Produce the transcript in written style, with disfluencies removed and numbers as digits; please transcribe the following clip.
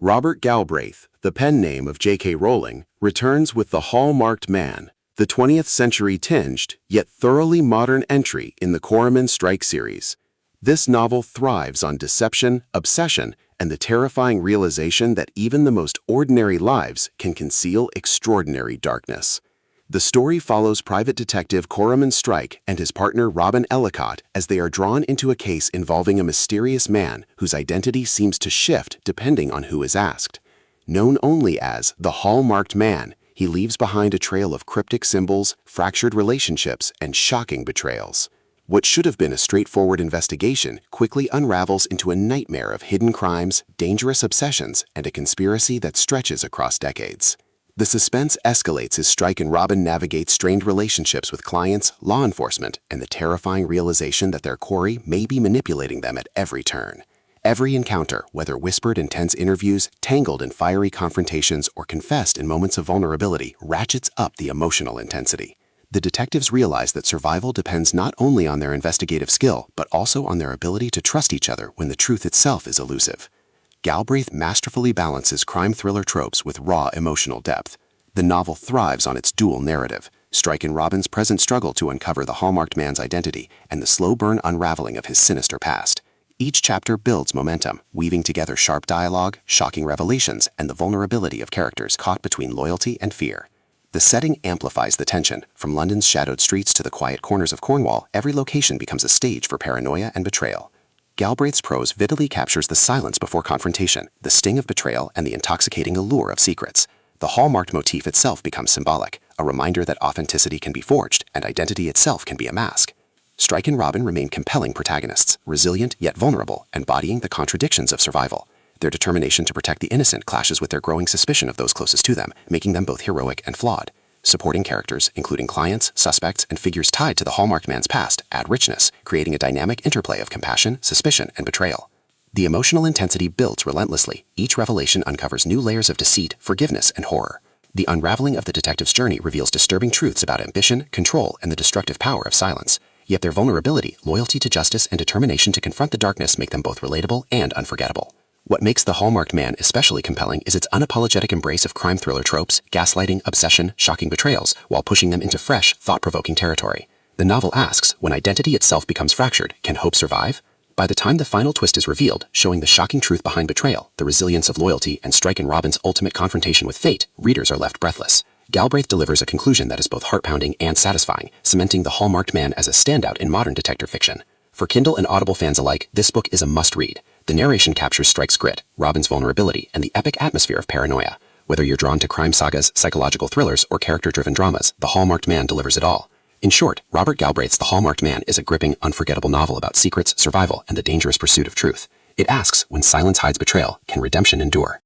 Robert Galbraith, the pen name of J.K. Rowling, returns with The Hallmarked Man, the 20th century tinged, yet thoroughly modern entry in the Cormoran Strike series. This novel thrives on deception, obsession, and the terrifying realization that even the most ordinary lives can conceal extraordinary darkness. The story follows private detective Cormoran Strike and his partner Robin Ellicott as they are drawn into a case involving a mysterious man whose identity seems to shift depending on who is asked. Known only as the Hallmarked Man, he leaves behind a trail of cryptic symbols, fractured relationships, and shocking betrayals. What should have been a straightforward investigation quickly unravels into a nightmare of hidden crimes, dangerous obsessions, and a conspiracy that stretches across decades. The suspense escalates as Strike and Robin navigate strained relationships with clients, law enforcement, and the terrifying realization that their quarry may be manipulating them at every turn. Every encounter, whether whispered in tense interviews, tangled in fiery confrontations, or confessed in moments of vulnerability, ratchets up the emotional intensity. The detectives realize that survival depends not only on their investigative skill, but also on their ability to trust each other when the truth itself is elusive. Galbraith masterfully balances crime thriller tropes with raw emotional depth. The novel thrives on its dual narrative, Strike and Robin's present struggle to uncover the Hallmarked Man's identity and the slow burn unraveling of his sinister past. Each chapter builds momentum, weaving together sharp dialogue, shocking revelations, and the vulnerability of characters caught between loyalty and fear. The setting amplifies the tension. From London's shadowed streets to the quiet corners of Cornwall, every location becomes a stage for paranoia and betrayal. Galbraith's prose vividly captures the silence before confrontation, the sting of betrayal, and the intoxicating allure of secrets. The hallmarked motif itself becomes symbolic, a reminder that authenticity can be forged and identity itself can be a mask. Strike and Robin remain compelling protagonists, resilient yet vulnerable, embodying the contradictions of survival. Their determination to protect the innocent clashes with their growing suspicion of those closest to them, making them both heroic and flawed. Supporting characters, including clients, suspects, and figures tied to the Hallmarked Man's past, add richness, creating a dynamic interplay of compassion, suspicion, and betrayal. The emotional intensity builds relentlessly. Each revelation uncovers new layers of deceit, forgiveness, and horror. The unraveling of the detective's journey reveals disturbing truths about ambition, control, and the destructive power of silence. Yet their vulnerability, loyalty to justice, and determination to confront the darkness make them both relatable and unforgettable. What makes The Hallmarked Man especially compelling is its unapologetic embrace of crime thriller tropes, gaslighting, obsession, shocking betrayals, while pushing them into fresh, thought-provoking territory. The novel asks, when identity itself becomes fractured, can hope survive? By the time the final twist is revealed, showing the shocking truth behind betrayal, the resilience of loyalty, and Strike and Robin's ultimate confrontation with fate, readers are left breathless. Galbraith delivers a conclusion that is both heart-pounding and satisfying, cementing The Hallmarked Man as a standout in modern detective fiction. For Kindle and Audible fans alike, this book is a must-read. The narration captures Strike's grit, Robin's vulnerability, and the epic atmosphere of paranoia. Whether you're drawn to crime sagas, psychological thrillers, or character-driven dramas, The Hallmarked Man delivers it all. In short, Robert Galbraith's The Hallmarked Man is a gripping, unforgettable novel about secrets, survival, and the dangerous pursuit of truth. It asks, when silence hides betrayal, can redemption endure?